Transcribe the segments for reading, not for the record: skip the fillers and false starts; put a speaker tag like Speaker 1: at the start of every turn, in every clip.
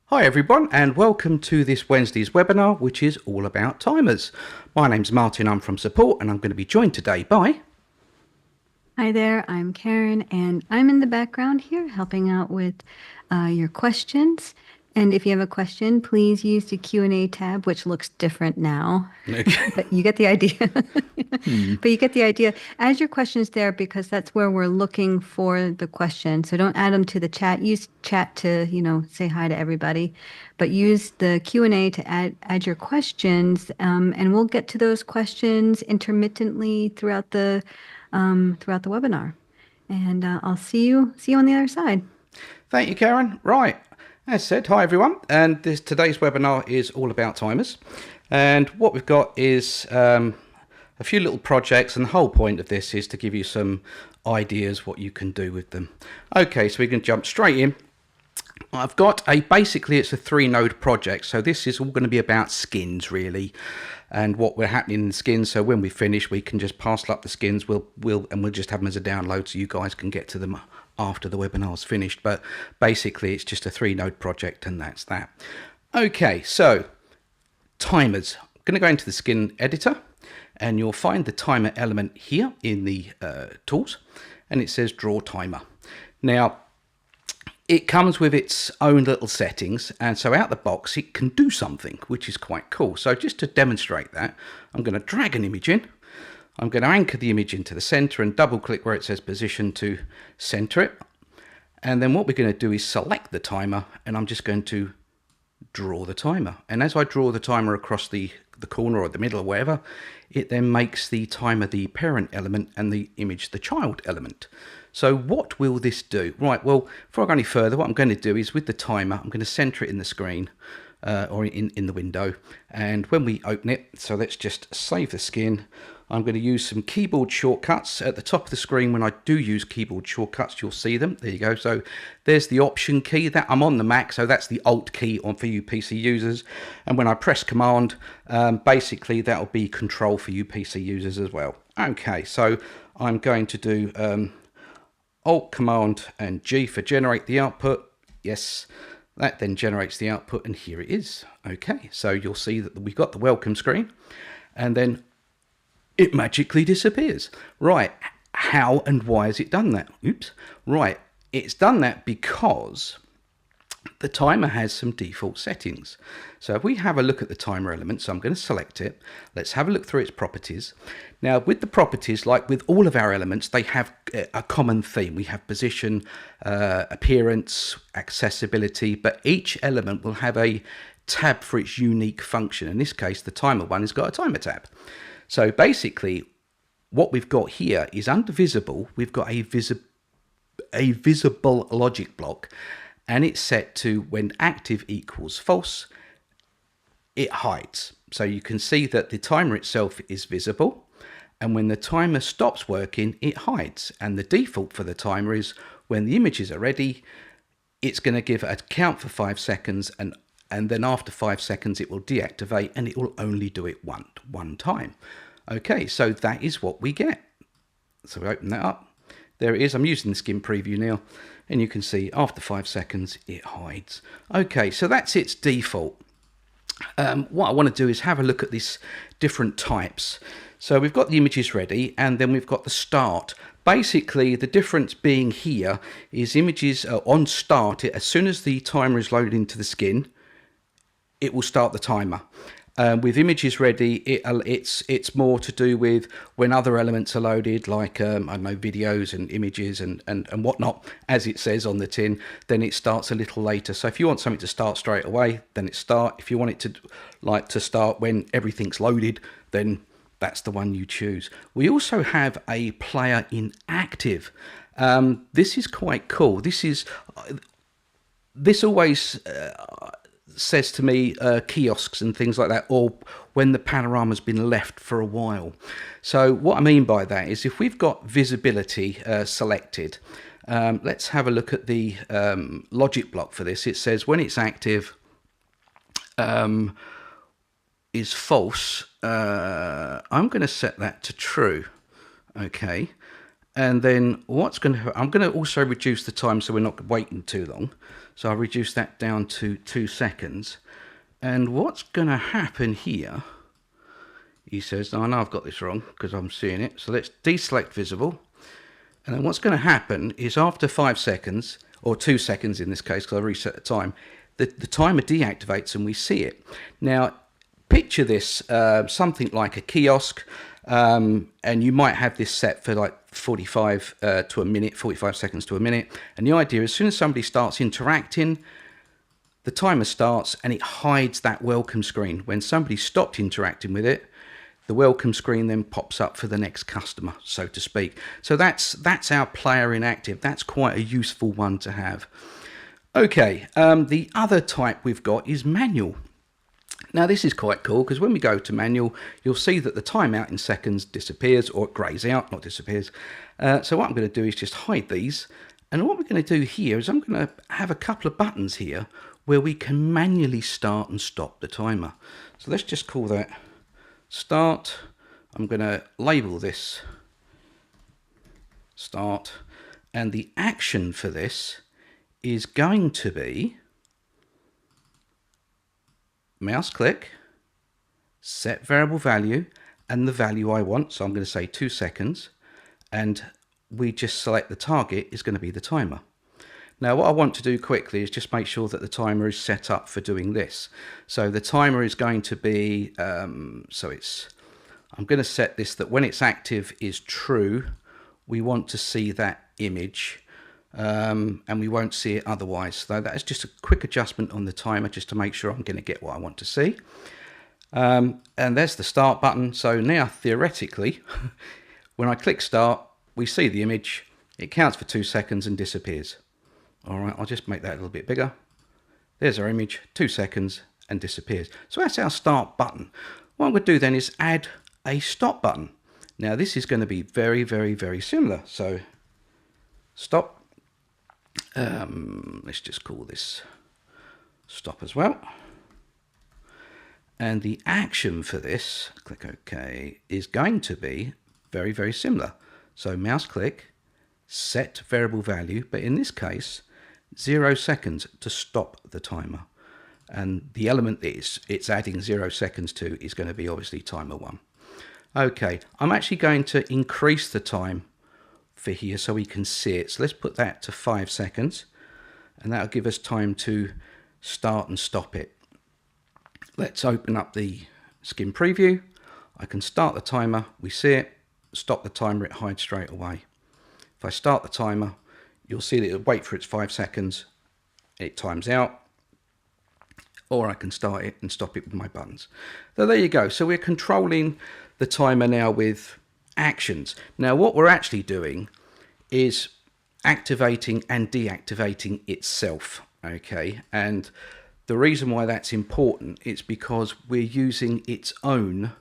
Speaker 1: Hi everyone, and welcome to this Wednesday's webinar, which is all about timers. My name's Martin, I'm from support, and I'm going to be joined today by...
Speaker 2: Hi there, I'm Karen, and I'm in the background here helping out with your questions. And if you have a question, please use the Q&A tab, which looks different now,
Speaker 1: Okay.
Speaker 2: but you get the idea. But you get the idea. Add your questions there because that's where we're looking for the question. So don't add them to the chat. Use chat to, say hi to everybody, but use the Q&A to add your questions, and we'll get to those questions intermittently throughout the webinar. And I'll see you on the other side.
Speaker 1: Thank you, Karen. Right, as said, hi everyone, and today's webinar is all about timers. And what we've got is a few little projects, and the whole point of this is to give you some ideas what you can do with them. Okay, so we can jump straight in. I've got basically it's a 3-node project, so this is all going to be about skins really, and what we're happening in the skins. So when we finish, we can just parcel up the skins. We'll just have them as a download, so you guys can get to them after the webinar's finished. But basically, it's just a 3-node project, and that's that. Okay, so timers. I'm going to go into the skin editor, and you'll find the timer element here in the tools, and it says draw timer. Now, it comes with its own little settings, and so out the box it can do something which is quite cool. So just to demonstrate that, I'm going to drag an image in. I'm going to anchor the image into the center and double click where it says position to center it. And then what we're going to do is select the timer, and I'm just going to draw the timer. And as I draw the timer across the corner or the middle or wherever, it then makes the timer the parent element and the image the child element. So what will this do? Right, well, before I go any further, what I'm going to do is with the timer, I'm going to center it in the screen or in the window. And when we open it, so let's just save the skin. I'm going to use some keyboard shortcuts at the top of the screen. When I do use keyboard shortcuts, you'll see them. There you go. So there's the Option key. That I'm on the Mac, so that's the Alt key for you PC users. And when I press Command, basically that'll be Control for you PC users as well. Okay, so I'm going to do Alt, Command, and G for generate the output. Yes, that then generates the output, and here it is. Okay, so you'll see that we've got the welcome screen, and then it magically disappears. Right, how and why has it done that? Oops. Right, it's done that because the timer has some default settings. So if we have a look at the timer element, so I'm going to select it. Let's have a look through its properties. Now with the properties, like with all of our elements, they have a common theme. We have position, appearance, accessibility, but each element will have a tab for its unique function. In this case, the timer one has got a timer tab. So basically, what we've got here is under visible, we've got a visible logic block, and it's set to when active equals false, it hides. So you can see that the timer itself is visible, and when the timer stops working, it hides. And the default for the timer is when the images are ready, it's going to give a count for 5 seconds, and then after 5 seconds it will deactivate, and it will only do it one time. Okay, so that is what we get. So we open that up. There it is. I'm using the skin preview now, and you can see after 5 seconds it hides. Okay, so that's its default. What I want to do is have a look at these different types. So we've got the images ready, and then we've got the start. Basically, the difference being here is images are on start. As soon as the timer is loaded into the skin, it will start the timer. With images ready, it's more to do with when other elements are loaded, like I don't know, videos and images and whatnot, as it says on the tin. Then it starts a little later. So if you want something to start straight away, then it start. If you want it to start when everything's loaded, then that's the one you choose. We also have a player inactive. This is quite cool. This always says to me kiosks and things like that, or when the panorama's been left for a while. So what I mean by that is if we've got visibility selected, let's have a look at the logic block for this. It says when it's active is false. I'm going to set that to true. Okay. And then I'm going to also reduce the time so we're not waiting too long. So I'll reduce that down to 2 seconds. And what's going to happen here, he says, now I know I've got this wrong because I'm seeing it. So let's deselect visible. And then what's going to happen is after 5 seconds, or 2 seconds in this case, because I reset the time, the timer deactivates and we see it. Now, picture this, something like a kiosk, and you might have this set for like 45 to a minute, 45 seconds to a minute. And the idea is as soon as somebody starts interacting, the timer starts and it hides that welcome screen. When somebody stopped interacting with it, the welcome screen then pops up for the next customer, so to speak. So that's our player inactive. That's quite a useful one to have. Okay, the other type we've got is manual. Now this is quite cool because when we go to manual, you'll see that the timeout in seconds disappears, or it grays out, not disappears. So what I'm going to do is just hide these. And what we're going to do here is I'm going to have a couple of buttons here where we can manually start and stop the timer. So let's just call that start. I'm going to label this start. And the action for this is going to be mouse click, set variable value and the value I want. So I'm going to say 2 seconds, and we just select the target is going to be the timer. Now what I want to do quickly is just make sure that the timer is set up for doing this. So the timer is going to be, I'm going to set this that when it's active is true. We want to see that image. And we won't see it otherwise. So that is just a quick adjustment on the timer just to make sure I'm going to get what I want to see. And there's the start button. So now theoretically, when I click start, we see the image. It counts for 2 seconds and disappears. All right, I'll just make that a little bit bigger. There's our image, 2 seconds and disappears. So that's our start button. What I'm going to do then is add a stop button. Now this is going to be very, very, very similar. So stop. Let's just call this stop as well. And the action for this, click OK, is going to be very, very similar. So mouse click, set variable value, but in this case, 0 seconds to stop the timer. And the element that it's adding 0 seconds to is going to be obviously timer 1. Okay, I'm actually going to increase the time for here so we can see it. So let's put that to 5 seconds, and that'll give us time to start and stop it. Let's open up the skin preview. I can start the timer, we see it, stop the timer, it hides straight away. If I start the timer, you'll see that it'll wait for its 5 seconds, it times out, or I can start it and stop it with my buttons. So there you go. So we're controlling the timer now with actions. Now what we're actually doing is activating and deactivating itself. Okay, and the reason why that's important is because we're using its own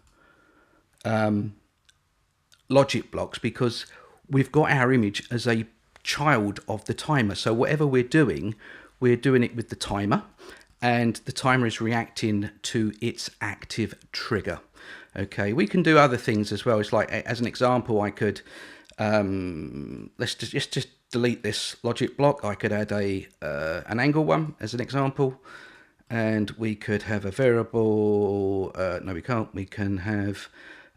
Speaker 1: logic blocks, because we've got our image as a child of the timer. So whatever we're doing it with the timer, and the timer is reacting to its active trigger. Okay, we can do other things as well. It's like, as an example, I could let's just delete this logic block. I could add an angle one as an example, and we could have a variable. No, we can't. We can have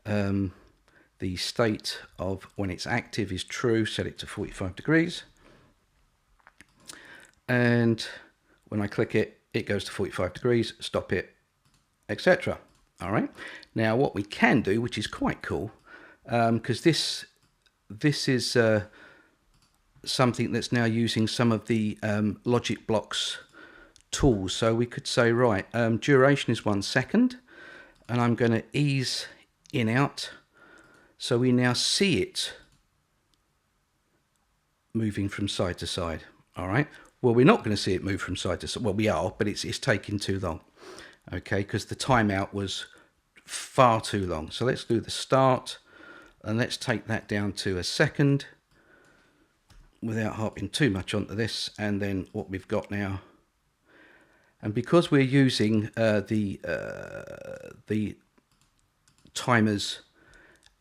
Speaker 1: the state of when it's active is true. Set it to 45 degrees, and when I click it, it goes to 45 degrees. Stop it, etc. All right. Now, what we can do, which is quite cool, because this is something that's now using some of the logic blocks tools. So we could say, right, duration is 1 second, and I'm going to ease in out. So we now see it moving from side to side. All right. Well, we're not going to see it move from side to side. Well, we are, but it's taking too long. Okay, because the timeout was far too long. So let's do the start, and let's take that down to 1 second without harping too much onto this. And then what we've got now, and because we're using the timer's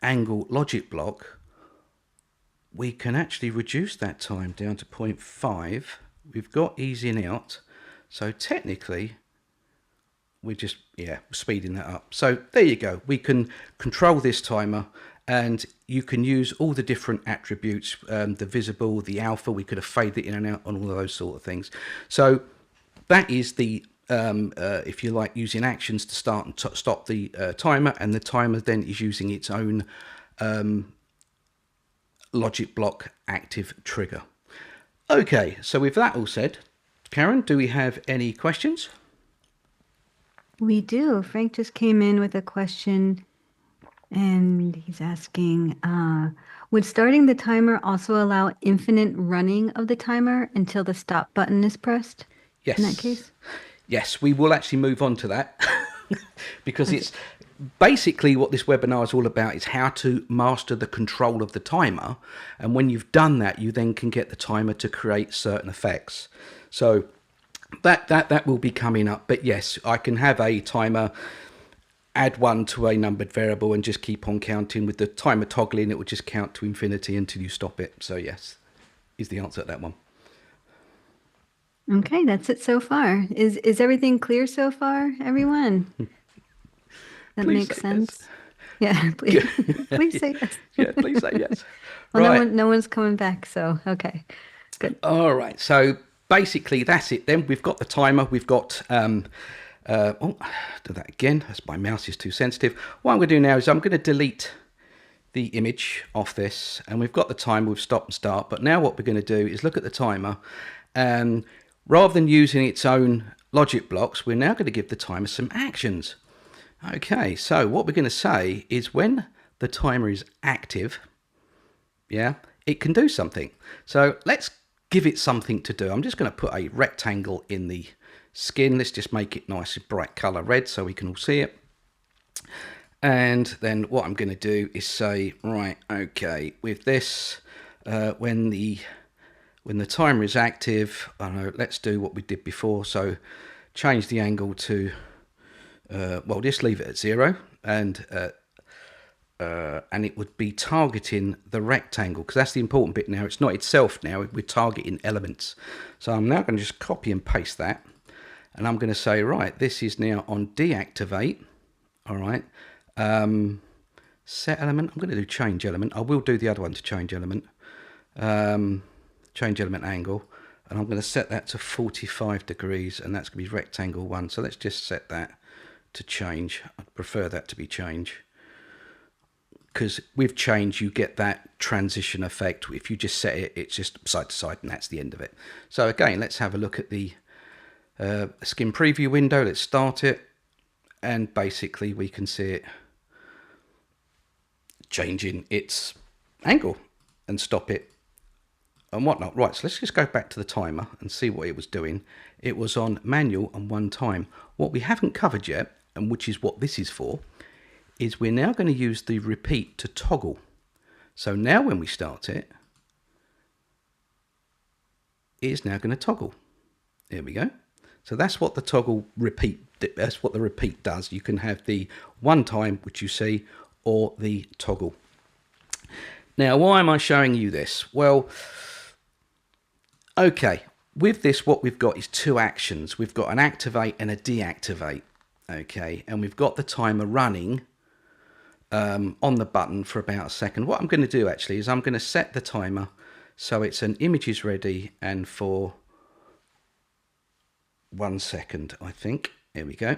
Speaker 1: angle logic block, we can actually reduce that time down to 0.5. We've got easy in out. So technically, we're just, speeding that up. So there you go. We can control this timer, and you can use all the different attributes, the visible, the alpha. We could have faded it in and out on all of those sort of things. So that is the, if you like, using actions to start and stop the timer, and the timer then is using its own logic block active trigger. Okay, so with that all said, Karen, do we have any questions?
Speaker 2: We do. Frank just came in with a question, and he's asking, would starting the timer also allow infinite running of the timer until the stop button is pressed?
Speaker 1: Yes.
Speaker 2: In that case?
Speaker 1: Yes, we will actually move on to that because it's basically what this webinar is all about, is how to master the control of the timer. And when you've done that, you then can get the timer to create certain effects. So that will be coming up. But yes, I can have a timer, add 1 to a numbered variable and just keep on counting. With the timer toggling, it will just count to infinity until you stop it. So yes, is the answer to that one.
Speaker 2: Okay, that's it so far. Is everything clear so far, everyone? That
Speaker 1: Please
Speaker 2: makes
Speaker 1: say
Speaker 2: sense.
Speaker 1: yes.
Speaker 2: Yeah, please, please say yes.
Speaker 1: Yeah, please say yes.
Speaker 2: Well,
Speaker 1: Right.
Speaker 2: no one's coming back, so okay, good.
Speaker 1: All right, so basically that's it then. We've got the timer, we've got, do that again, as my mouse is too sensitive. What I'm going to do now is I'm going to delete the image off this, and we've got the timer with stop and start. But now what we're going to do is look at the timer, and rather than using its own logic blocks, we're now going to give the timer some actions. Okay, so what we're going to say is when the timer is active, it can do something. So let's give it something to do. I'm just going to put a rectangle in the skin. Let's just make it nice and bright color red so we can all see it. And then what I'm going to do is say, right, okay, with this, when the timer is active, I don't know, let's do what we did before. So change the angle to, well, just leave it at 0, and it would be targeting the rectangle, because that's the important bit now. It's not itself now, we're targeting elements. So I'm now going to just copy and paste that, and I'm going to say, right, this is now on deactivate. All right, set element, I'm going to do change element. I will do the other one to change element, change element angle, and I'm going to set that to 45 degrees, and that's going to be rectangle 1. So let's just set that to change. I'd prefer that to be change, because with change you get that transition effect. If you just set it, it's just side to side, and that's the end of it. So again, let's have a look at the skin preview window. Let's start it, and basically we can see it changing its angle and stop it and whatnot. Right, so let's just go back to the timer and see what it was doing. It was on manual and 1 time. What we haven't covered yet, and which is what this is for, is we're now going to use the repeat to toggle. So now when we start it, it is now going to toggle. There we go. So that's what the toggle repeat, that's what the repeat does. You can have the 1 time, which you see, or the toggle. Now, why am I showing you this? Well, okay, with this, what we've got is 2 actions. We've got an activate and a deactivate. Okay, and we've got the timer running on the button for about a second. What I'm going to do actually is I'm going to set the timer so it's an image is ready, and for 1 second, I think. There we go.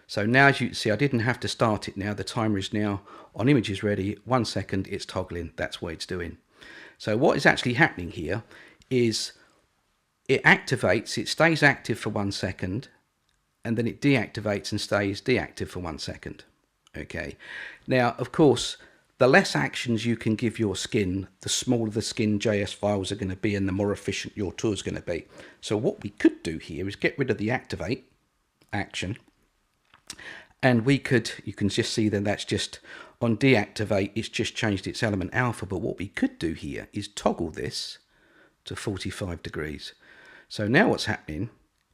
Speaker 1: So now, as you can see, I didn't have to start it now. The timer is now on images ready. 1 second, it's toggling. That's what it's doing. So what is actually happening here is it activates, it stays active for 1 second, and then it deactivates and stays deactive for 1 second. Okay. Now, of course, the less actions you can give your skin, the smaller the skin JS files are going to be, and the more efficient your tool is going to be. So what we could do here is get rid of the activate action, and we could, you can just see then that's just on deactivate, it's just changed its element alpha. But what we could do here is toggle this to 45 degrees. So now what's happening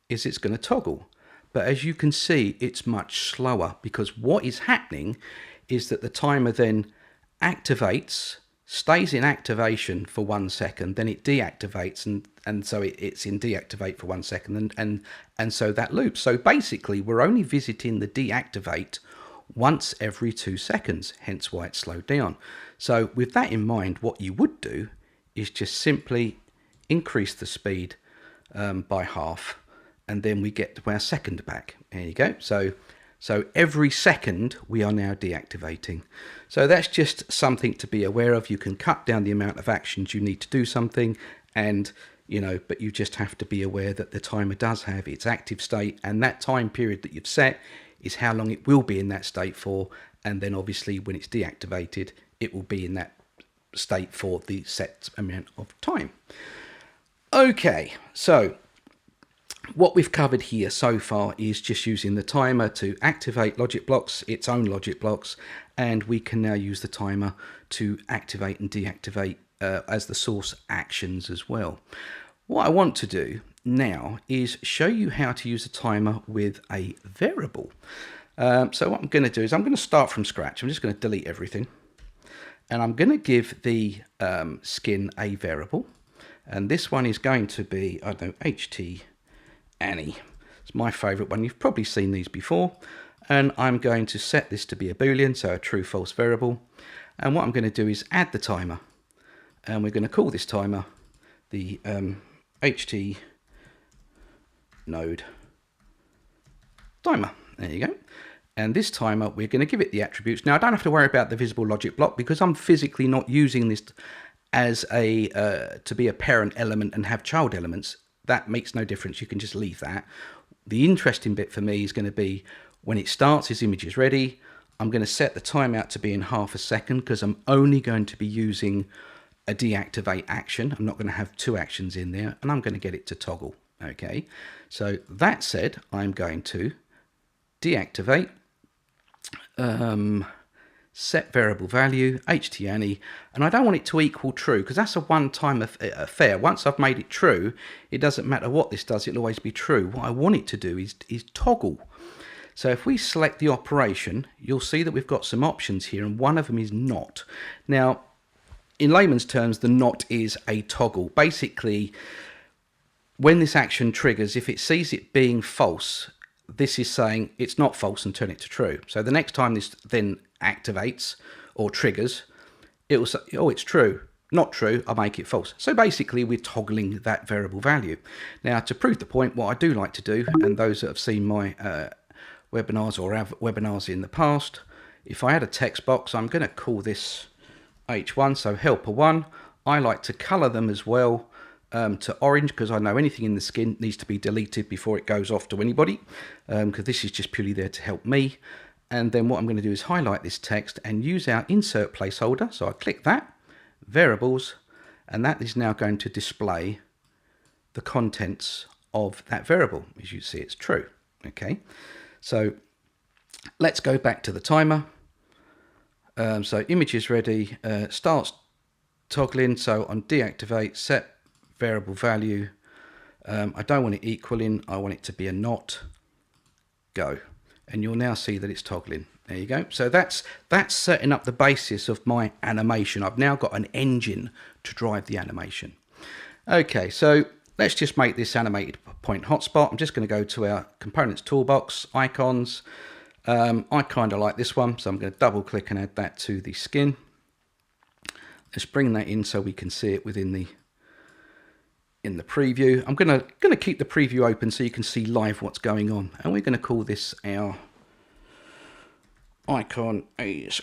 Speaker 1: is it's going to toggle. But as you can see, it's much slower, because what is happening is that the timer then activates stays in activation for 1 second, then it deactivates, and so it's in deactivate for 1 second, and so that loops. So basically we're only visiting the deactivate once every 2 seconds, hence why it's slowed down. So with that in mind, what you would do is just simply increase the speed by half, and then we get to our second back. There you go. So every second we are now deactivating. So that's just something to be aware of. You can cut down the amount of actions you need to do something, and but you just have to be aware that the timer does have its active state, and that time period that you've set is how long it will be in that state for, and then obviously when it's deactivated it will be in that state for the set amount of time. Okay, so what we've covered here so far is just using the timer to activate logic blocks, its own logic blocks, and we can now use the timer to activate and deactivate as the source actions as well. What I want to do now is show you how to use a timer with a variable. So what I'm going to do is I'm going to start from scratch. I'm just going to delete everything, and I'm going to give the skin a variable, and this one is going to be, I don't know, HT Annie. It's my favorite one. You've probably seen these before, and I'm going to set this to be a boolean, so a true false variable. And what I'm going to do is add the timer, and we're going to call this timer the HT node timer. There you go. And this timer, we're going to give it the attributes. Now I don't have to worry about the visible logic block because I'm physically not using this as a to be a parent element and have child elements. That makes no difference. You can just leave that. The interesting bit for me is going to be when it starts, his image is ready. I'm going to set the timeout to be in half a second because I'm only going to be using a deactivate action. I'm not going to have 2 actions in there, and I'm going to get it to toggle. Okay, so that said, I'm going to deactivate, set variable value, htAny, and I don't want it to equal true because that's a one-time affair. Once I've made it true, it doesn't matter what this does, it'll always be true. What I want it to do is toggle. So if we select the operation, you'll see that we've got some options here, and one of them is not. Now, in layman's terms, the not is a toggle. Basically, when this action triggers, if it sees it being false, this is saying it's not false and turn it to true. So the next time this then activates or triggers, it will say, oh, it's true. Not true, I'll make it false. So basically we're toggling that variable value. Now to prove the point, what I do like to do, and those that have seen my webinars or have webinars in the past, if I add a text box, I'm going to call this H1, so helper 1. I like to color them as well to orange because I know anything in the skin needs to be deleted before it goes off to anybody, because this is just purely there to help me. And then what I'm going to do is highlight this text and use our insert placeholder. So I click that, variables, and that is now going to display the contents of that variable. As you see, it's true. Okay, so let's go back to the timer. So image is ready, starts toggling. So on deactivate, set variable value. I don't want it equaling, I want it to be a not, go. And you'll now see that it's toggling. There you go. So that's setting up the basis of my animation. I've now got an engine to drive the animation. Okay, so let's just make this animated point hotspot. I'm just going to go to our components toolbox, icons. I kind of like this one, so I'm going to double click and add that to the skin. Let's bring that in so we can see it within the preview. I'm going to keep the preview open so you can see live what's going on, and we're going to call this our icon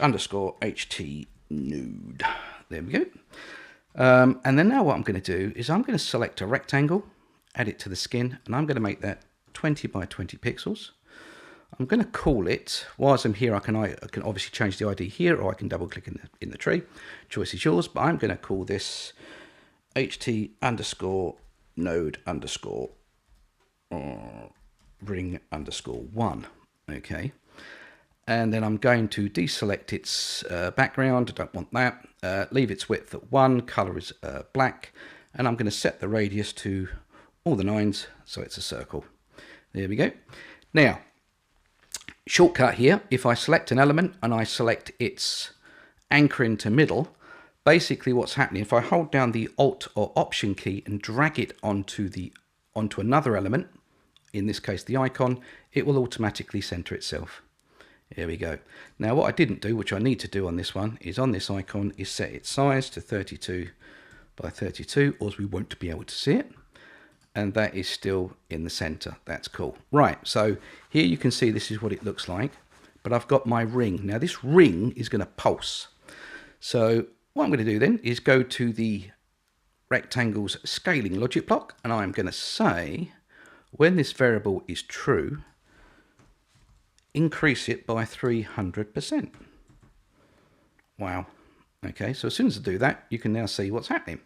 Speaker 1: underscore HT nude. There we go. And then now what I'm going to do is I'm going to select a rectangle, add it to the skin, and I'm going to make that 20 by 20 pixels. I'm going to call it, whilst I'm here, I can obviously change the ID here, or I can double click in the tree. Choice is yours, but I'm going to call this HT underscore node underscore ring underscore 1. Okay. And then I'm going to deselect its background. I don't want that. Leave its width at 1. Color is black. And I'm going to set the radius to all the 9s, so it's a circle. There we go. Now, shortcut here, if I select an element and I select its anchor into middle, basically what's happening, if I hold down the Alt or Option key and drag it onto another element, in this case the icon, it will automatically center itself. Here we go. Now what I didn't do, which I need to do on this one, is on this icon, is set its size to 32 by 32, or we won't be able to see it. And that is still in the center. That's cool. Right, so here you can see this is what it looks like, but I've got my ring. Now this ring is going to pulse. So what I'm going to do then is go to the rectangles scaling logic block, and I'm going to say when this variable is true, increase it by 300%. Wow. Okay, so as soon as I do that, you can now see what's happening.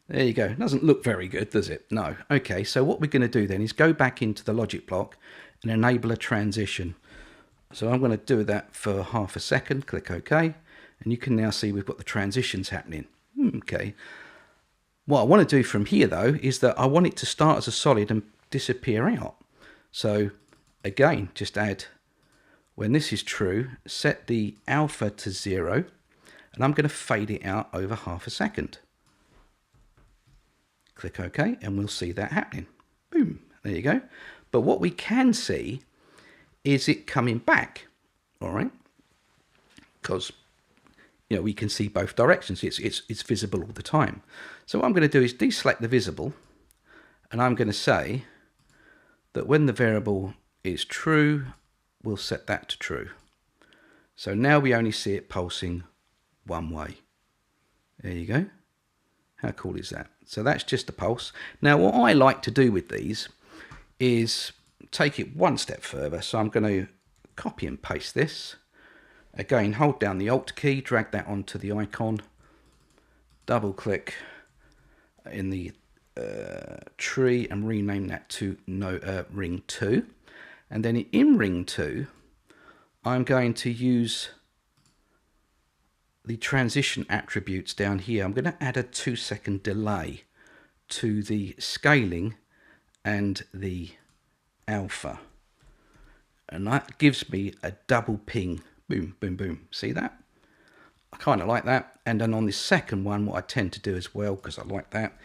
Speaker 1: There you go. It doesn't look very good, does it? No. Okay, so what we're going to do then is go back into the logic block and enable a transition. So I'm going to do that for half a second, click OK, and you can now see we've got the transitions happening. Okay. What I want to do from here though is that I want it to start as a solid and disappear out. So again, just add, when this is true, set the alpha to 0, and I'm going to fade it out over half a second. Click OK, and we'll see that happening. Boom, there you go. But what we can see is it coming back, all right? Because we can see both directions. It's visible all the time. So what I'm going to do is deselect the visible, and I'm going to say that when the variable is true, we'll set that to true. So now we only see it pulsing one way. There you go. How cool is that? So that's just a pulse. Now what I like to do with these is take it one step further. So I'm going to copy and paste this. Again, hold down the Alt key, drag that onto the icon, double click in the tree and rename that to ring 2. And then in ring 2, I'm going to use the transition attributes down here. I'm going to add a 2-second delay to the scaling and the alpha. And that gives me a double ping. Boom, boom, boom. See that? I kind of like that. And then on this second one, what I tend to do as well, because I like that,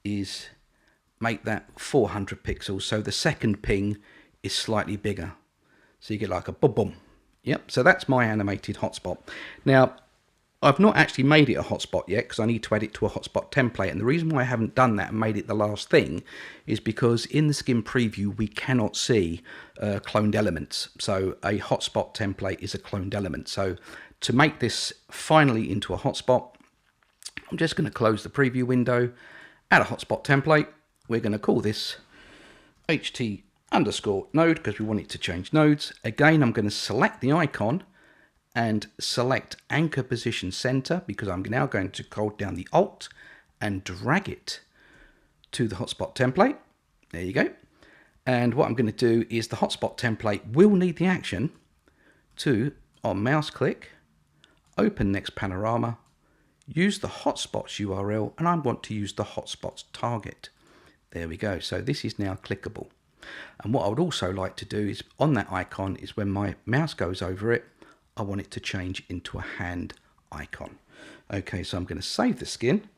Speaker 1: is make that 400 pixels. So the second ping is slightly bigger. So you get like a boom, boom. Yep, so that's my animated hotspot. Now, I've not actually made it a hotspot yet because I need to add it to a hotspot template. And the reason why I haven't done that and made it the last thing is because in the skin preview, we cannot see cloned elements. So a hotspot template is a cloned element. So to make this finally into a hotspot, I'm just going to close the preview window, add a hotspot template. We're going to call this ht_node because we want it to change nodes. Again, I'm going to select the icon and select anchor position center because I'm now going to hold down the Alt and drag it to the hotspot template. There you go. And what I'm going to do is the hotspot template will need the action to, on mouse click, open next panorama, use the hotspots URL, and I want to use the hotspots target. There we go. So this is now clickable. And what I would also like to do is on that icon is when my mouse goes over it, I want it to change into a hand icon. Okay, so I'm going to save the skin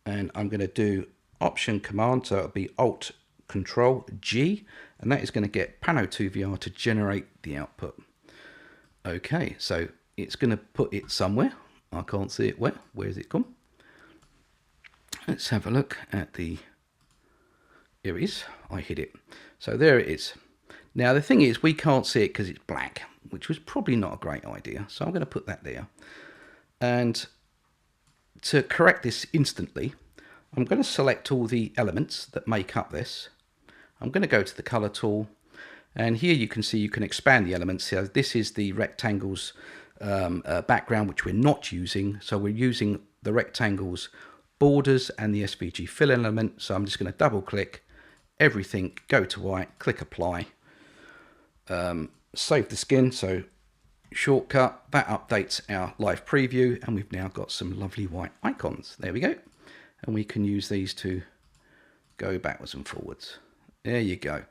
Speaker 1: and I'm going to do Option Command, so it'll be Alt Control G, and that is going to get Pano2VR to generate the output. Okay, so it's going to put it somewhere. I can't see it where. Where's it gone? Let's have a look at the... Here it is. I hit it. So there it is. Now the thing is, we can't see it because it's black, which was probably not a great idea. So I'm going to put that there. And to correct this instantly, I'm going to select all the elements that make up this. I'm going to go to the color tool. And here you can see you can expand the elements. So this is the rectangles background, which we're not using. So we're using the rectangles borders and the SVG fill element. So I'm just going to double click everything, go to white, click apply. Save the skin, so shortcut, that updates our live preview, and we've now got some lovely white icons. There we go. And we can use these to go backwards and forwards. There you go.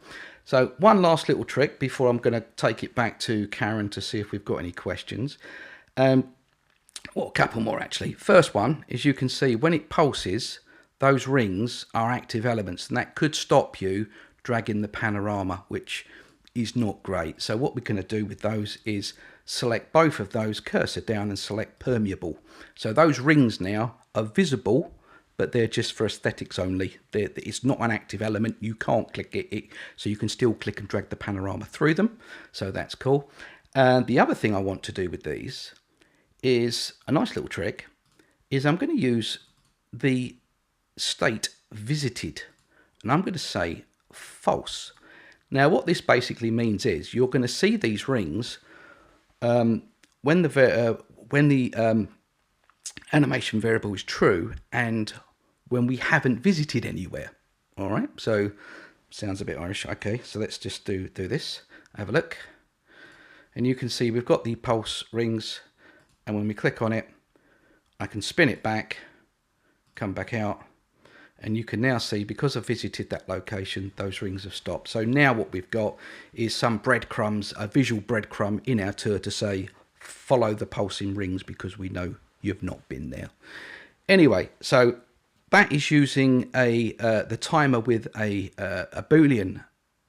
Speaker 1: So one last little trick before I'm going to take it back to Karen to see if we've got any questions. Well, a couple more actually. First one is you can see when it pulses, those rings are active elements, and that could stop you dragging the panorama, which is not great. So what we're going to do with those is select both of those, cursor down, and select permeable. So those rings now are visible, but they're just for aesthetics only. It's not an active element. You can't click it, so you can still click and drag the panorama through them. So that's cool. And the other thing I want to do with these is a nice little trick, is I'm going to use the state visited, and I'm going to say false. Now what this basically means is you're going to see these rings when the animation variable is true and when we haven't visited anywhere. All right, so sounds a bit Irish. Okay, so let's just do this. Have a look, and you can see we've got the pulse rings, and when we click on it, I can spin it back, come back out, and you can now see, because I've visited that location, those rings have stopped. So now what we've got is some breadcrumbs, a visual breadcrumb in our tour to say, follow the pulsing rings, because we know you've not been there. Anyway, so that is using the timer with a Boolean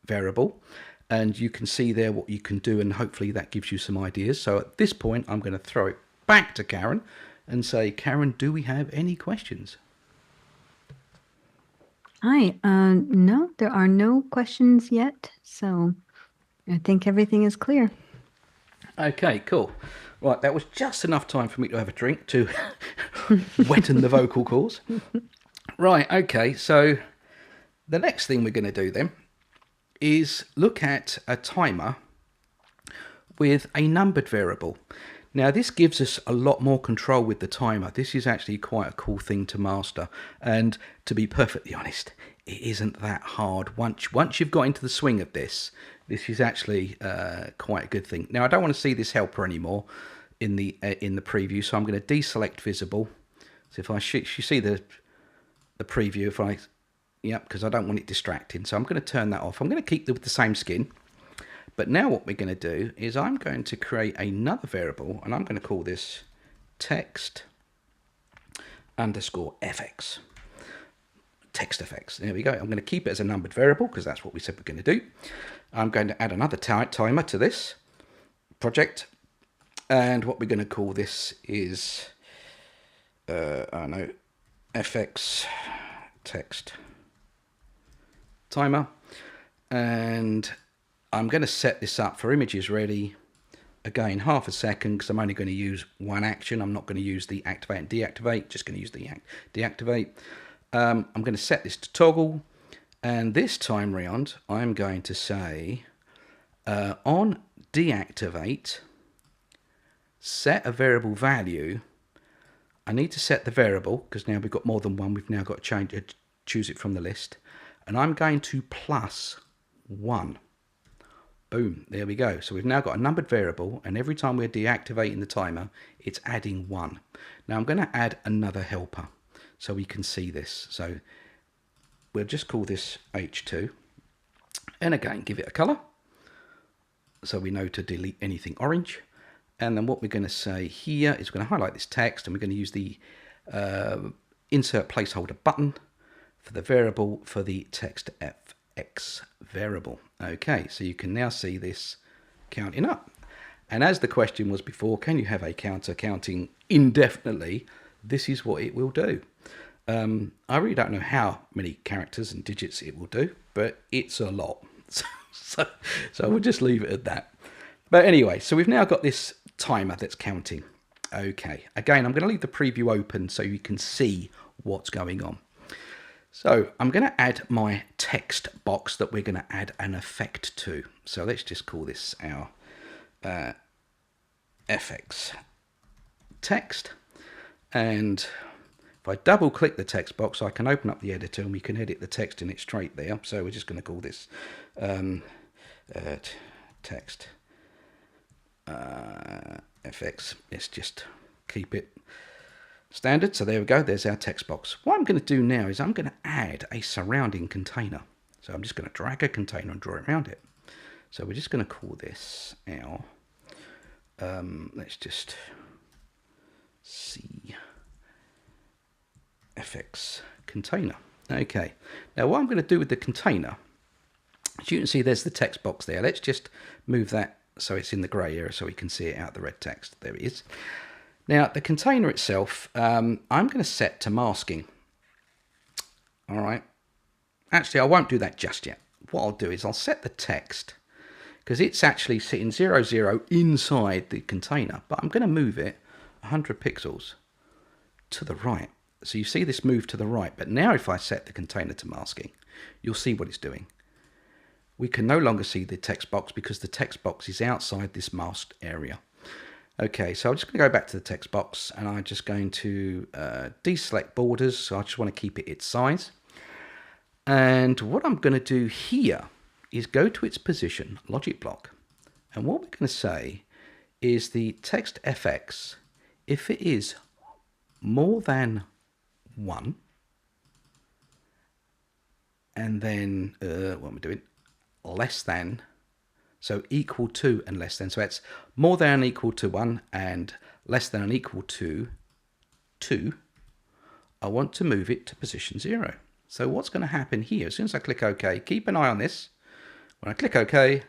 Speaker 1: variable. And you can see there what you can do, and hopefully that gives you some ideas. So at this point, I'm going to throw it back to Karen and say, Karen, do we have any questions?
Speaker 2: Hi. No, there are no questions yet. So I think everything is clear.
Speaker 1: Okay, cool. Right, that was just enough time for me to have a drink to wetten the vocal cords. Right, okay, so the next thing we're going to do then is look at a timer with a numbered variable. Now this gives us a lot more control with the timer. This is actually quite a cool thing to master, and to be perfectly honest, it isn't that hard. Once you've got into the swing of this is actually quite a good thing. Now I don't want to see this helper anymore in the preview, so I'm going to deselect visible. So if I you see the preview, if I because I don't want it distracting, so I'm going to turn that off. I'm going to keep with the same skin. But now what we're going to do is I'm going to create another variable, and I'm going to call this text underscore fx. Text fx. There we go. I'm going to keep it as a numbered variable because that's what we said we're going to do. I'm going to add another timer to this project, and what we're going to call this is fx text timer, and I'm going to set this up for images ready, again half a second, because I'm only going to use one action. I'm not going to use the activate and deactivate, just going to use the deactivate. I'm going to set this to toggle, and this time round I'm going to say on deactivate, set a variable value. I need to set the variable because now we've got more than one. We've now got to choose it from the list, and I'm going to plus 1. Boom, there we go. So we've now got a numbered variable, and every time we're deactivating the timer, it's adding 1. Now I'm going to add another helper so we can see this. So we'll just call this H2, and again give it a color so we know to delete anything orange. And then what we're going to say here is we're going to highlight this text, and we're going to use the insert placeholder button for the variable for the text fx variable. Okay, so you can now see this counting up. And as the question was before, can you have a counter counting indefinitely? This is what it will do. I really don't know how many characters and digits it will do, but it's a lot. So we'll just leave it at that. But anyway, so we've now got this timer that's counting. Okay, again, I'm going to leave the preview open so you can see what's going on. So I'm going to add my text box that we're going to add an effect to. So let's just call this our fx text. And if I double click the text box, I can open up the editor and we can edit the text in it straight there. So we're just going to call this text fx. Let's just keep it standard. So there we go, there's our text box. What I'm going to do now is I'm going to add a surrounding container. So I'm just going to drag a container and draw it around it. So we're just going to call this our, let's just CFX container. Okay, now what I'm going to do with the container, as you can see, there's the text box there. Let's just move that so it's in the grey area so we can see it out the red text. There it is. Now the container itself, I'm going to set to masking. All right. Actually, I won't do that just yet. What I'll do is I'll set the text, because it's actually sitting 0, 0 inside the container, but I'm going to move it 100 pixels to the right. So you see this move to the right, but now if I set the container to masking, you'll see what it's doing. We can no longer see the text box because the text box is outside this masked area. Okay, so I'm just going to go back to the text box, and I'm just going to deselect borders, so I just want to keep it its size. And what I'm going to do here is go to its position, logic block. And what we're going to say is the text FX, if it is more than 1, and then, what am I doing? Less than, so equal to and less than. So it's more than equal to 1 and less than and equal to 2. I want to move it to position 0. So what's going to happen here, as soon as I click OK, keep an eye on this. When I click OK,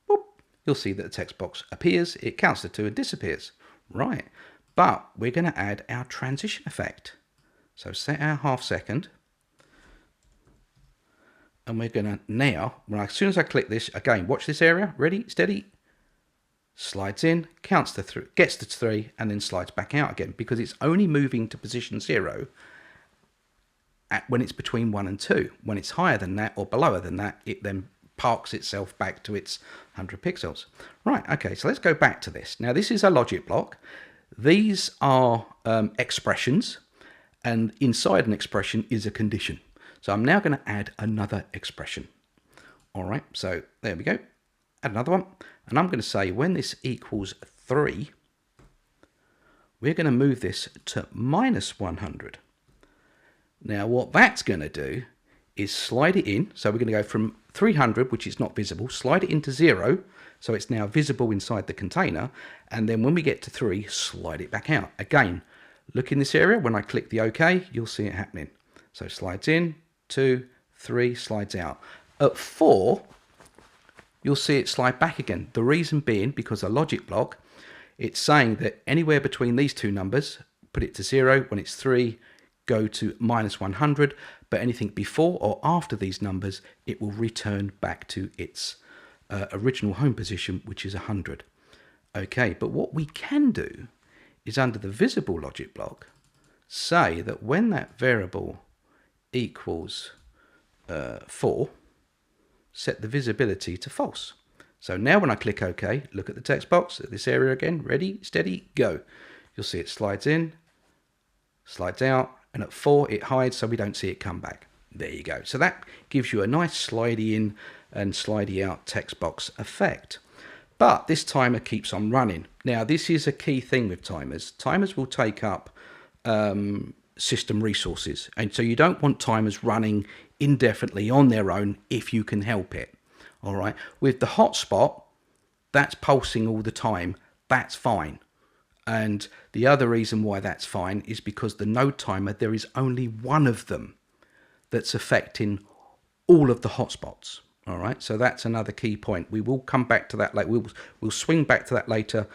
Speaker 1: boop, you'll see that the text box appears, it counts to 2 and disappears. Right, but we're going to add our transition effect. So set our ½ second. And we're going to now, as soon as I click this, again, watch this area, ready, steady, slides in, counts to 3, gets to 3, and then slides back out again, because it's only moving to position 0 when it's between 1 and 2. When it's higher than that or below than that, it then parks itself back to its 100 pixels. Right, okay, so let's go back to this. Now, this is a logic block. These are expressions, and inside an expression is a condition. So I'm now going to add another expression. All right, so there we go. Add another one. And I'm going to say when this equals 3, we're going to move this to minus 100. Now what that's going to do is slide it in. So we're going to go from 300, which is not visible, slide it into 0. So it's now visible inside the container. And then when we get to 3, slide it back out. Again, look in this area. When I click the OK, you'll see it happening. So slides in, 2, 3, slides out. At 4, you'll see it slide back again. The reason being because a logic block, it's saying that anywhere between these two numbers, put it to 0. When it's 3, go to minus 100. But anything before or after these numbers, it will return back to its original home position, which is 100. Okay, but what we can do is under the visible logic block, say that when that variable equals 4, set the visibility to false. So now when I click OK, look at the text box, at this area again, ready, steady, go. You'll see it slides in, slides out, and at 4 it hides so we don't see it come back. There you go. So that gives you a nice slidey in and slidey out text box effect. But this timer keeps on running. Now this is a key thing with timers. Timers will take up system resources, and so you don't want timers running indefinitely on their own if you can help it. All right, with the hotspot, that's pulsing all the time, that's fine. And the other reason why that's fine is because the node timer, there is only one of them that's affecting all of the hotspots. All right, so that's another key point. We will come back to that later. We'll swing back to that later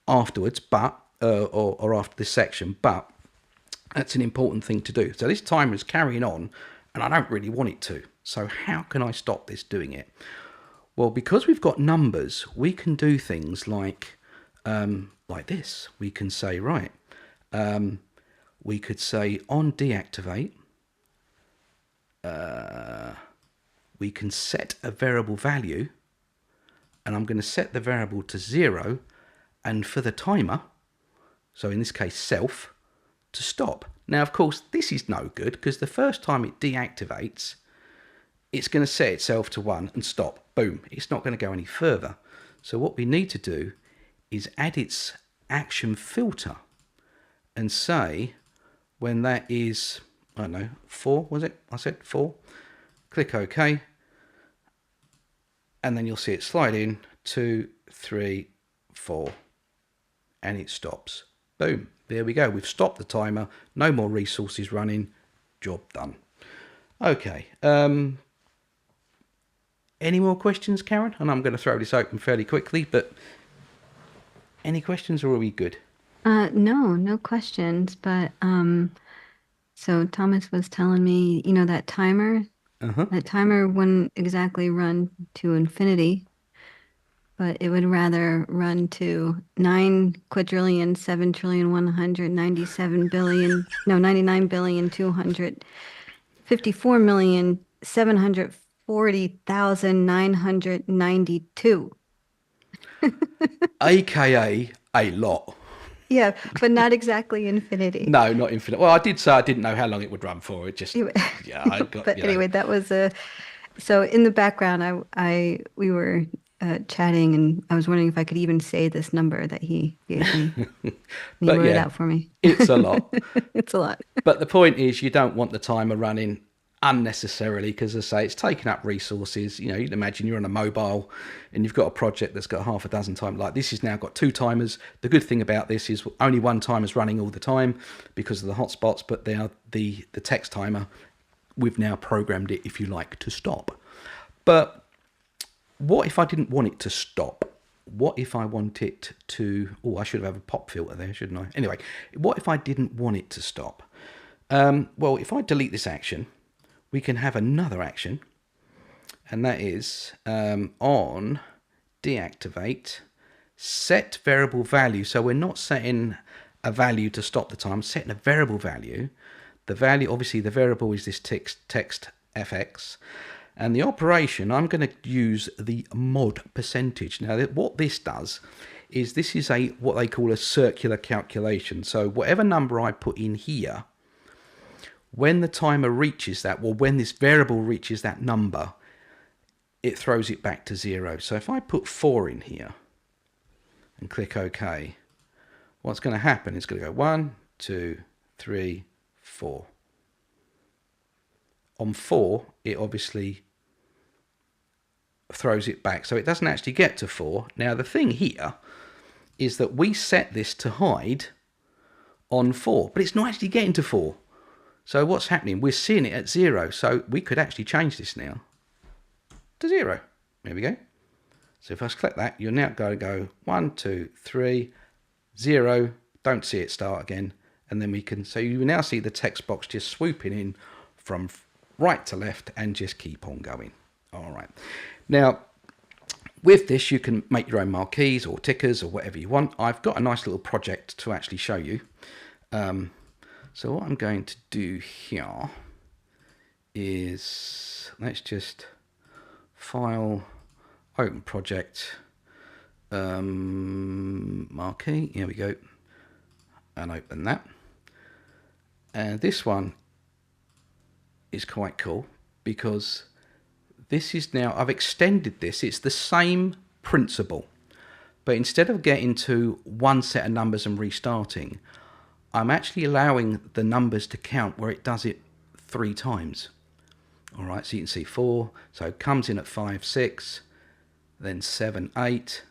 Speaker 1: afterwards, but or after this section, but that's an important thing to do. So this timer is carrying on, and I don't really want it to. So how can I stop this doing it? Well, because we've got numbers, we can do things like this. We can say, right, we could say on deactivate, we can set a variable value, and I'm going to set the variable to 0, and for the timer, so in this case self, to stop. Now, of course, this is no good because the first time it deactivates, it's going to set itself to 1 and stop. Boom. It's not going to go any further. So what we need to do is add its action filter and say when that is, I don't know, 4, was it? I said 4. Click OK. And then you'll see it slide in, 2, 3, 4, and it stops. Boom. There we go. We've stopped the timer. No more resources running. Job done. Okay. Any more questions, Karen? And I'm going to throw this open fairly quickly, but any questions, or are we good?
Speaker 2: No questions. But so Thomas was telling me, that timer.
Speaker 1: Uh-huh.
Speaker 2: That timer wouldn't exactly run to infinity, but it would rather run to 9,7,197,000,000,000, no, 99,254,740,992.
Speaker 1: AKA a lot.
Speaker 2: Yeah, but not exactly infinity.
Speaker 1: No, not infinite. Well, I did say I didn't know how long it would run for. It just, yeah, I got,
Speaker 2: But anyway, that was so in the background, we were chatting, and I was wondering if I could even say this number that he gave me. He
Speaker 1: But
Speaker 2: wrote it
Speaker 1: yeah,
Speaker 2: out for me.
Speaker 1: it's a lot.
Speaker 2: It's a lot.
Speaker 1: But the point is, you don't want the timer running unnecessarily, because as I say, it's taking up resources. You can imagine you're on a mobile and you've got a project that's got half a dozen timers. Like this has now got 2 timers. The good thing about this is only one timer's running all the time because of the hotspots, but they are the text timer. We've now programmed it, if you like, to stop. But what if I didn't want it to stop? What if I want it to... Oh, I should have a pop filter there, shouldn't I? Anyway, what if I didn't want it to stop? Well, if I delete this action, we can have another action, and that is on deactivate, set variable value. So we're not setting a value to stop the time, setting a variable value. The value, obviously the variable is this text fx, and the operation, I'm going to use the mod percentage. Now what this does is this is what they call a circular calculation. So whatever number I put in here, when the timer reaches that, well, when this variable reaches that number, it throws it back to 0. So if I put 4 in here and click OK, what's going to happen is going to go 1, 2, 3, 4. On 4, it obviously throws it back. So it doesn't actually get to 4. Now, the thing here is that we set this to hide on 4, but it's not actually getting to 4. So what's happening? We're seeing it at 0. So we could actually change this now to 0. There we go. So if I click that, you're now going to go 1, 2, 3, 0. Don't see it start again. And then we can, so you now see the text box just swooping in from right to left and just keep on going. All right. Now, with this, you can make your own marquees or tickers or whatever you want. I've got a nice little project to actually show you. So what I'm going to do here is, let's just file, open project, marquee, here we go, and open that. And this one is quite cool because this is now, I've extended this, it's the same principle, but instead of getting to one set of numbers and restarting, I'm actually allowing the numbers to count where it does it 3 times. All right, so you can see 4, so it comes in at 5, 6, then 7, 8,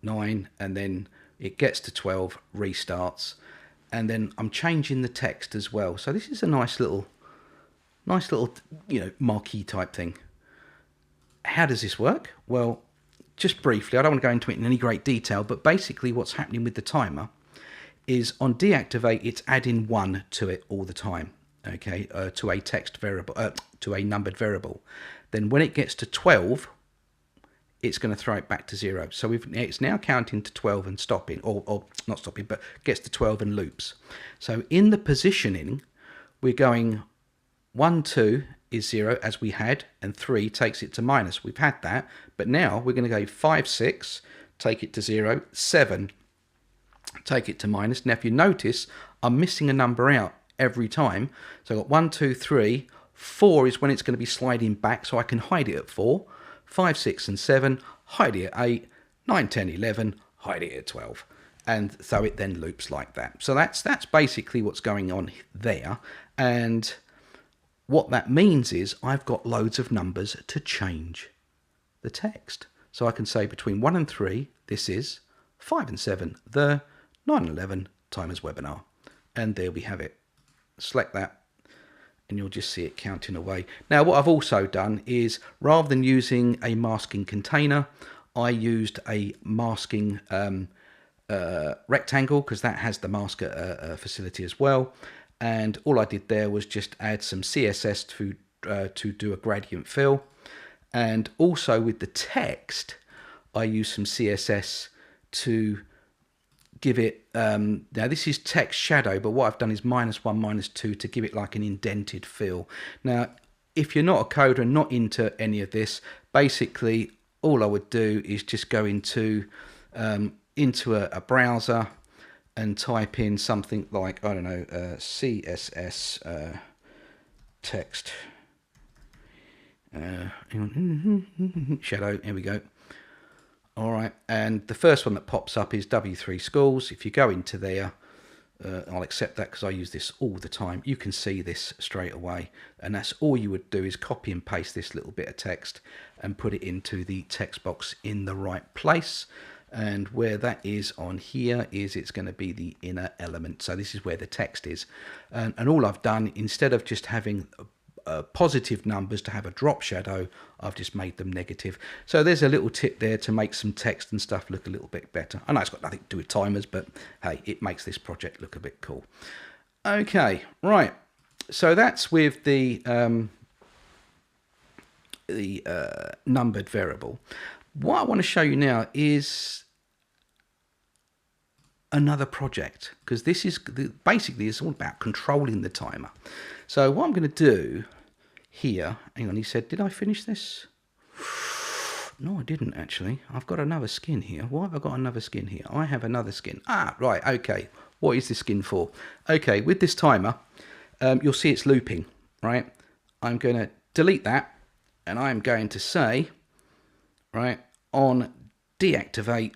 Speaker 1: 9, and then it gets to 12, restarts, and then I'm changing the text as well. So this is a nice little, marquee type thing. How does this work? Well, just briefly, I don't want to go into it in any great detail, but basically what's happening with the timer is on deactivate, it's adding 1 to it all the time, okay, to a text variable, to a numbered variable. Then when it gets to 12, it's going to throw it back to 0. So it's now counting to 12 and stopping, or not stopping, but gets to 12 and loops. So in the positioning, we're going 1, 2 is 0 as we had, and 3 takes it to minus. We've had that, but now we're going to go 5, 6, take it to 0, 7, take it to minus. Now if you notice, I'm missing a number out every time. So I've got 1, 2, 3, 4 is when it's going to be sliding back, so I can hide it at 4, 5, 6 and 7, hide it at 8, 9, 10, 11, hide it at 12. And so it then loops like that. So that's basically what's going on there. And what that means is I've got loads of numbers to change the text. So I can say between 1 and 3, this is 5 and 7, the 9 and 11, timers webinar. And there we have it. Select that and you'll just see it counting away. Now what I've also done is, rather than using a masking container, I used a masking rectangle, because that has the masker facility as well. And all I did there was just add some CSS to do a gradient fill. And also with the text, I used some CSS to give it, now this is text shadow, but what I've done is -1, -2 to give it like an indented feel. Now, if you're not a coder and not into any of this, basically all I would do is just go into a browser and type in something like, I don't know, CSS text shadow. Here we go. All right, and the first one that pops up is W3 schools. If you go into there, I'll accept that because I use this all the time. You can see this straight away, and that's all you would do is copy and paste this little bit of text and put it into the text box in the right place. And where that is on here is it's going to be the inner element. So this is where the text is. And all I've done, instead of just having positive numbers to have a drop shadow, I've just made them negative. So there's a little tip there to make some text and stuff look a little bit better. I know it's got nothing to do with timers, but hey, it makes this project look a bit cool. Okay, right. So that's with the numbered variable. What I want to show you now is another project, because this is basically it's all about controlling the timer. So what I'm going to do here, hang on, he said, did I finish this? No, I didn't actually. I've got another skin here. Why have I got another skin here? I have another skin. Ah, right, okay. What is this skin for? Okay, with this timer, you'll see it's looping, right? I'm going to delete that, and I'm going to say, right, on deactivate,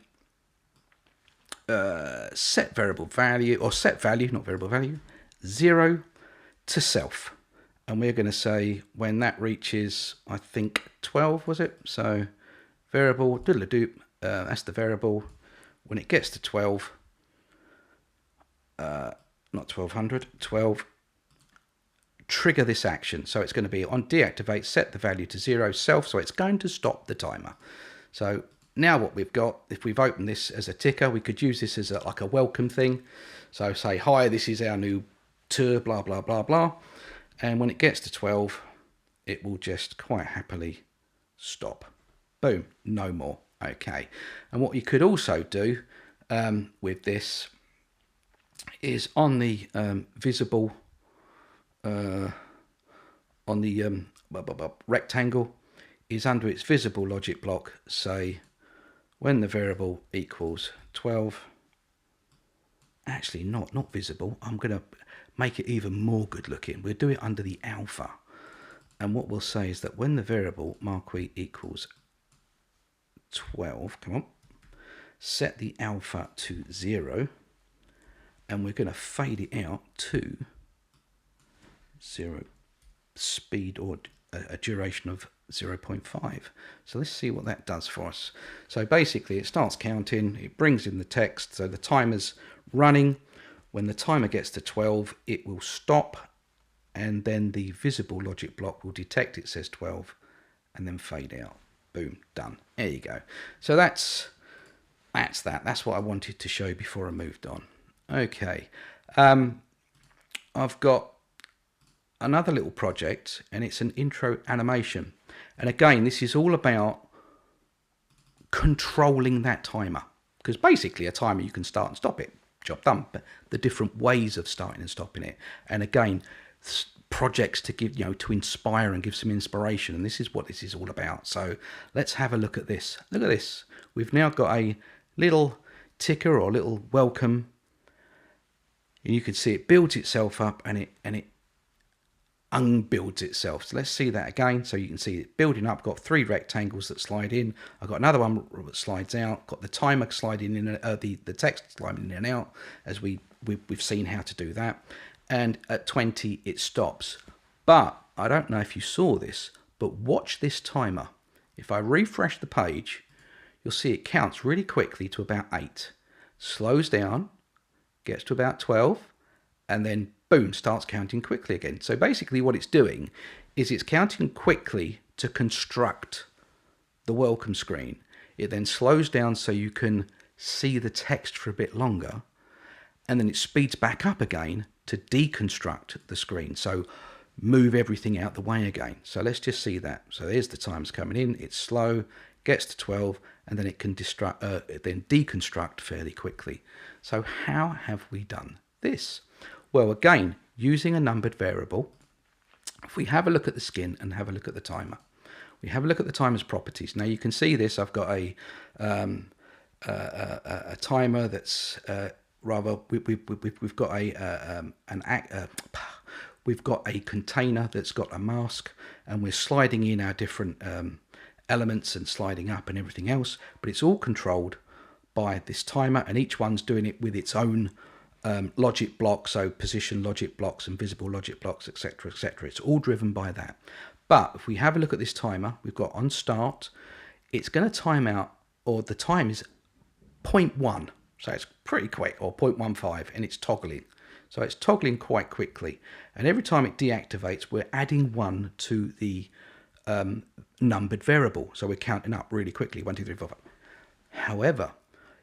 Speaker 1: set variable value, or set value, not variable value, 0 to self. And we're going to say when that reaches, I think 12 was it? So variable doodle-a-doop, that's the variable. When it gets to 12, not 1200, 12, trigger this action. So it's going to be on deactivate, set the value to 0 self. So it's going to stop the timer. So now what we've got, if we've opened this as a ticker, we could use this as like a welcome thing. So say, hi, this is our new tour, blah, blah, blah, blah. And when it gets to 12, it will just quite happily stop. Boom, no more. Okay. And what you could also do with this is on the visible, on the rectangle, is under its visible logic block, say, when the variable equals 12, actually not visible, I'm going to make it even more good looking. We'll do it under the alpha. And what we'll say is that when the variable marquee equals 12, come on, set the alpha to 0, and we're going to fade it out to 0 speed, or a duration of 0.5. So let's see what that does for us. So basically it starts counting, it brings in the text, so the timer's running. When the timer gets to 12, it will stop, and then the visible logic block will detect it says 12 and then fade out. Boom, done. There you go. So that's that. That's what I wanted to show before I moved on. Okay. I've got another little project, and it's an intro animation. And again, this is all about controlling that timer, because basically a timer, you can start and stop it, job done, but the different ways of starting and stopping it. And again, projects to give, to inspire and give some inspiration. And this is what this is all about. So let's have a look at this. Look at this. We've now got a little ticker or little welcome, and you can see it builds itself up and it unbuilds itself. So let's see that again. So you can see it building up. Got 3 rectangles that slide in. I've got another one that slides out. Got the timer sliding in, the text sliding in and out, as we've seen how to do that. And at 20 it stops. But I don't know if you saw this, but watch this timer. If I refresh the page, you'll see it counts really quickly to about 8, slows down, gets to about 12, and then boom, starts counting quickly again. So basically what it's doing is it's counting quickly to construct the welcome screen. It then slows down so you can see the text for a bit longer, and then it speeds back up again to deconstruct the screen. So move everything out the way again. So let's just see that. So there's the times coming in. It's slow, gets to 12, and then it can then deconstruct fairly quickly. So how have we done this? Well, again, using a numbered variable. If we have a look at the skin and have a look at the timer, we have a look at the timer's properties. Now you can see this. I've got a timer that's we've got we've got a container that's got a mask, and we're sliding in our different elements and sliding up and everything else, but it's all controlled by this timer, and each one's doing it with its own logic blocks, so position logic blocks and visible logic blocks, etc., etc. It's all driven by that. But if we have a look at this timer, we've got on start, it's going to time out, or the time is 0.1, so it's pretty quick, or 0.15, and it's toggling. So it's toggling quite quickly, and every time it deactivates, we're adding 1 to the numbered variable. So we're counting up really quickly, 1, 2, 3, 4, 5. However,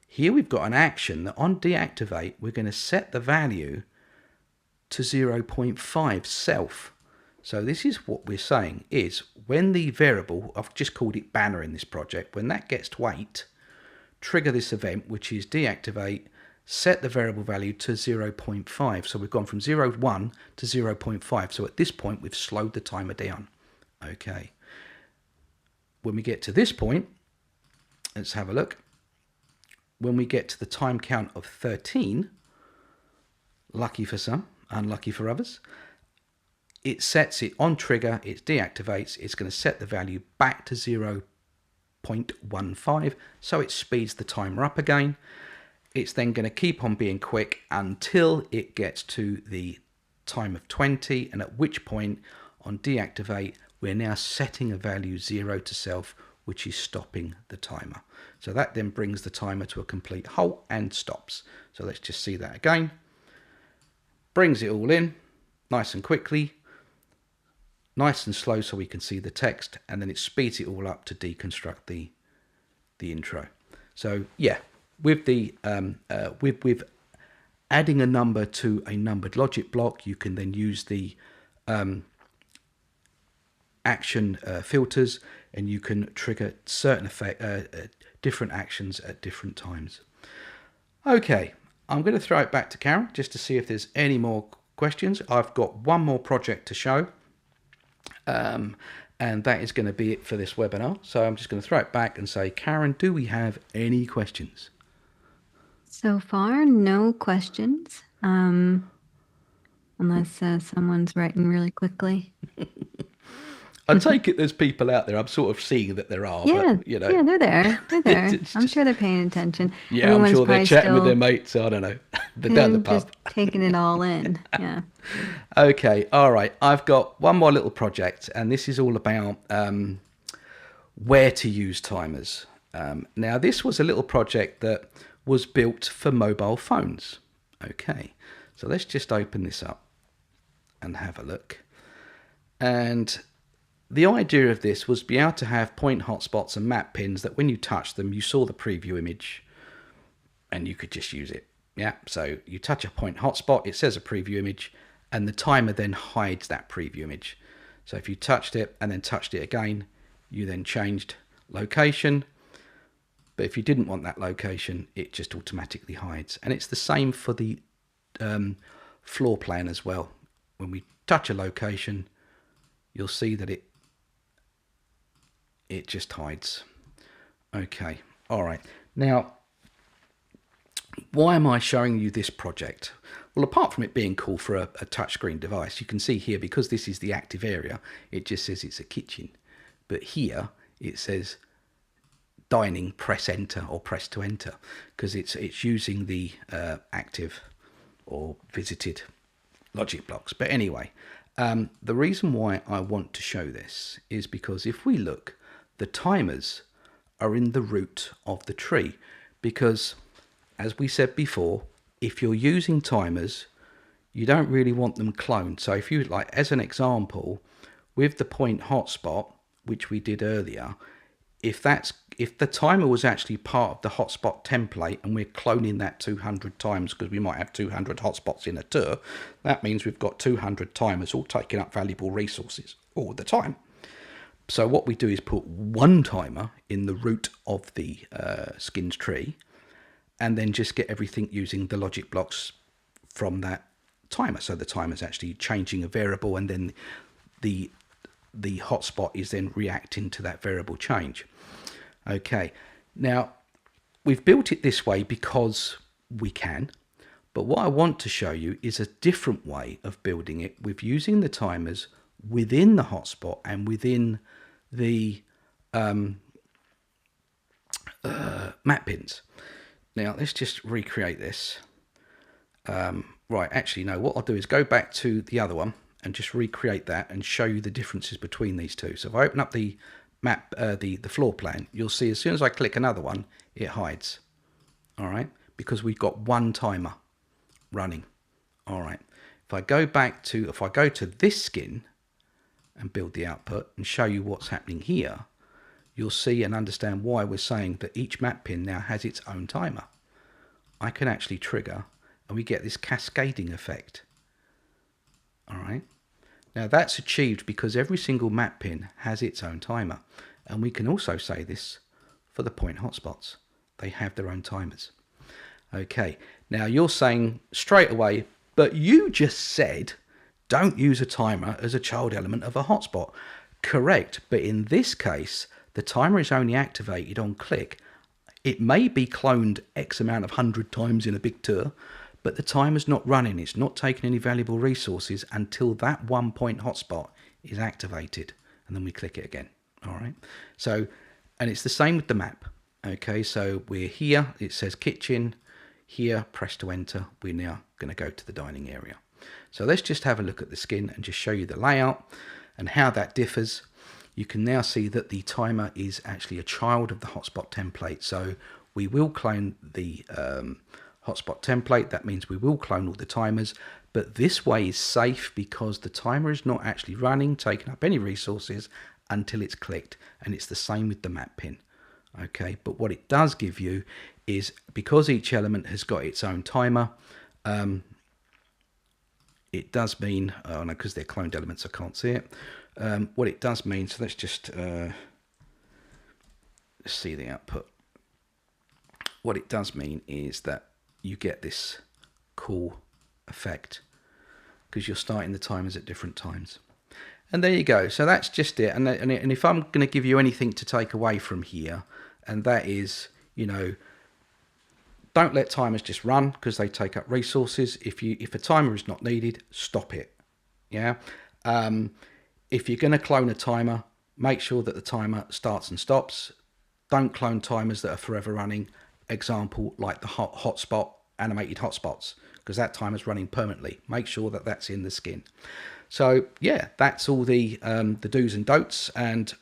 Speaker 1: here we've got an action that on deactivate, we're going to set the value to 0.5 self. So this is what we're saying is when the variable, I've just called it banner in this project, when that gets to 8, trigger this event, which is deactivate, set the variable value to 0.5. So we've gone from 0.1 to 0.5. So at this point, we've slowed the timer down. Okay. When we get to this point, let's have a look. When we get to the time count of 13, lucky for some, unlucky for others, it sets it on trigger, it deactivates, it's going to set the value back to 0.15, so it speeds the timer up again. It's then going to keep on being quick until it gets to the time of 20, and at which point on deactivate, we're now setting a value 0 to self, which is stopping the timer. So that then brings the timer to a complete halt and stops. So let's just see that again. Brings it all in nice and quickly, nice and slow so we can see the text, and then it speeds it all up to deconstruct the intro. So yeah, with the with adding a number to a numbered logic block, you can then use the action filters, and you can trigger certain different actions at different times. Okay, I'm going to throw it back to Karen just to see if there's any more questions. I've got one more project to show, and that is going to be it for this webinar. So I'm just going to throw it back and say, Karen, do we have any questions?
Speaker 2: So far, no questions, unless someone's writing really quickly.
Speaker 1: I take it there's people out there. I'm sort of seeing that there are,
Speaker 2: Yeah,
Speaker 1: but, you know.
Speaker 2: yeah, they're there. They're there. I'm sure they're paying attention.
Speaker 1: Yeah, I'm sure they're chatting with their mates. I don't know. They're down the pub.
Speaker 2: Just taking it all in. Yeah.
Speaker 1: Okay, all right. I've got one more little project, and this is all about where to use timers. Now, this was a little project that was built for mobile phones. Okay, so let's just open this up and have a look. And the idea of this was be able to have point hotspots and map pins that when you touch them, you saw the preview image and you could just use it. Yeah, so you touch a point hotspot, it says a preview image, and the timer then hides that preview image. So if you touched it and then touched it again, you then changed location. But if you didn't want that location, it just automatically hides. And it's the same for the floor plan as well. When we touch a location, you'll see that it just hides. Okay, all right. Now, why am I showing you this project? Well, apart from it being cool for a touchscreen device, you can see here, because this is the active area, it just says it's a kitchen. But here it says dining, press enter or press to enter, because it's using the active or visited logic blocks. But anyway, the reason why I want to show this is because if we look, the timers are in the root of the tree, because as we said before, if you're using timers, you don't really want them cloned. So if you like, as an example, with the point hotspot, which we did earlier, if the timer was actually part of the hotspot template and we're cloning that 200 times because we might have 200 hotspots in a tour, that means we've got 200 timers all taking up valuable resources all the time. So what we do is put one timer in the root of the skins tree, and then just get everything using the logic blocks from that timer. So the timer is actually changing a variable, and then the hotspot is then reacting to that variable change. Okay, now we've built it this way because we can, but what I want to show you is a different way of building it with using the timers within the hotspot and within the map pins. Now let's just recreate this. Right, actually no, what I'll do is go back to the other one and just recreate that and show you the differences between these two. So if I open up the map, the floor plan, you'll see as soon as I click another one, it hides. All right, because we've got one timer running. All right, if I go to this skin and build the output and show you what's happening here, you'll see and understand why we're saying that each map pin now has its own timer. I can actually trigger and we get this cascading effect. All right. Now that's achieved because every single map pin has its own timer. And we can also say this for the point hotspots. They have their own timers. Okay. Now you're saying straight away, but you just said don't use a timer as a child element of a hotspot. Correct. But in this case, the timer is only activated on click. It may be cloned X amount of 100 times in a big tour, but the timer's not running. It's not taking any valuable resources until that 1 point hotspot is activated. And then we click it again. All right. So, and it's the same with the map. Okay. So we're here. It says kitchen. Here, press to enter. We're now going to go to the dining area. So let's just have a look at the skin and just show you the layout and how that differs. You can now see that the timer is actually a child of the hotspot template. So we will clone the hotspot template. That means we will clone all the timers, but this way is safe because the timer is not actually running, taking up any resources until it's clicked. And it's the same with the map pin. Okay, but what it does give you is, because each element has got its own timer, it does mean, oh no, because they're cloned elements, I can't see it. What it does mean, so let's just see the output. What it does mean is that you get this cool effect because you're starting the timers at different times. And there you go. So that's just it. And if I'm going to give you anything to take away from here, and that is, you know, don't let timers just run because they take up resources. If a timer is not needed, stop it. Yeah. If you're going to clone a timer, make sure that the timer starts and stops. Don't clone timers that are forever running. Example, like the hotspot, animated hotspots, because that timer's running permanently. Make sure that that's in the skin. So yeah, that's all the do's and don'ts, and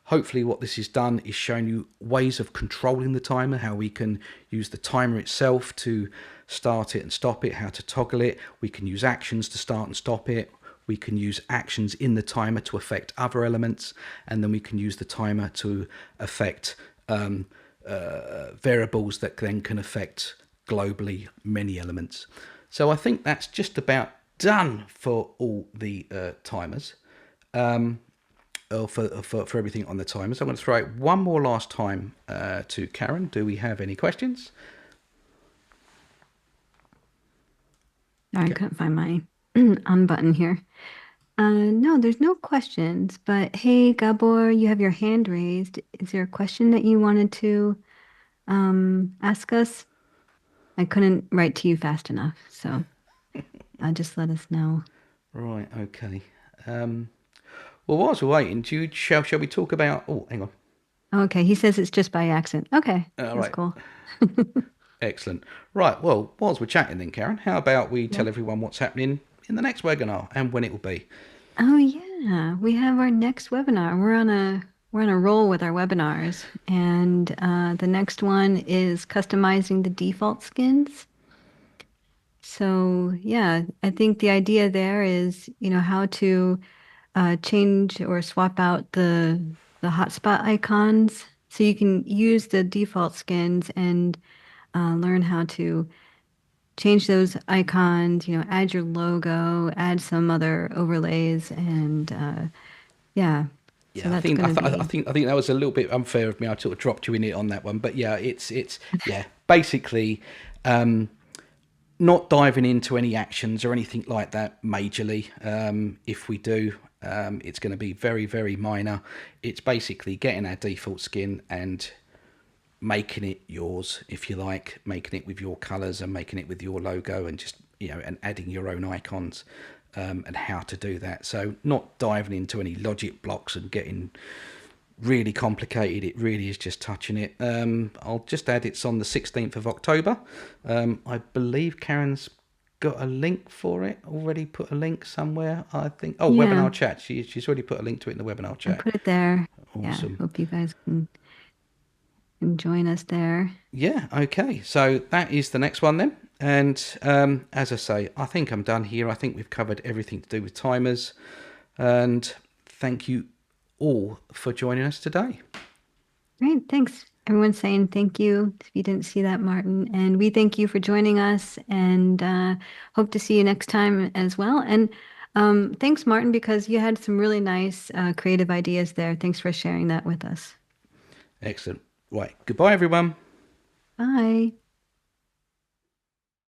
Speaker 1: hopefully what this has done is shown you ways of controlling the timer, how we can use the timer itself to start it and stop it, how to toggle it. We can use actions to start and stop it. We can use actions in the timer to affect other elements, and then we can use the timer to affect variables that then can affect globally many elements. So I think that's just about done for all the timers, for everything on the timers. I'm going to throw it one more last time to Karen. Do we have any questions?
Speaker 2: I couldn't find my on button here. No, there's no questions, but hey, Gabor, you have your hand raised. Is there a question that you wanted to ask us? I couldn't write to you fast enough, so just let us know.
Speaker 1: Right, okay. Well, whilst we're waiting, shall we talk about... Oh, hang on.
Speaker 2: Okay, he says it's just by accident. Okay, that's
Speaker 1: right.
Speaker 2: cool.
Speaker 1: Excellent. Right, well, whilst we're chatting then, Karen, how about we tell everyone what's happening in the next webinar and when it will be?
Speaker 2: Oh yeah, we have our next webinar. We're on a roll with our webinars, and the next one is customizing the default skins. So yeah, I think the idea there is, how to change or swap out the hotspot icons so you can use the default skins and learn how to change those icons, add your logo, add some other overlays, and yeah. So
Speaker 1: Yeah, I
Speaker 2: that's
Speaker 1: think
Speaker 2: going
Speaker 1: I,
Speaker 2: to
Speaker 1: th- I
Speaker 2: be
Speaker 1: think I think that was a little bit unfair of me. I sort of dropped you in it on that one, but yeah, it's yeah, basically not diving into any actions or anything like that majorly. If we do, it's going to be very very minor. It's basically getting our default skin and making it yours, if you like, making it with your colours and making it with your logo, and just and adding your own icons, and how to do that. So not diving into any logic blocks and getting really complicated. It really is just touching it. I'll just add it's on the 16th of October. I believe Karen's got a link for it already. Put a link somewhere, I think. Oh,
Speaker 2: yeah.
Speaker 1: webinar chat. She's already put a link to it in the webinar
Speaker 2: I
Speaker 1: chat.
Speaker 2: put it there. Yeah,
Speaker 1: Awesome.
Speaker 2: hope you guys can join us there.
Speaker 1: Yeah, okay. So that is the next one then. And as I say, I think I'm done here. I think we've covered everything to do with timers. And thank you all for joining us today.
Speaker 2: Great, thanks. Everyone's saying thank you if you didn't see that, Martin. And we thank you for joining us and hope to see you next time as well. And thanks, Martin, because you had some really nice creative ideas there. Thanks for sharing that with us.
Speaker 1: Excellent. Right. Goodbye, everyone.
Speaker 2: Bye.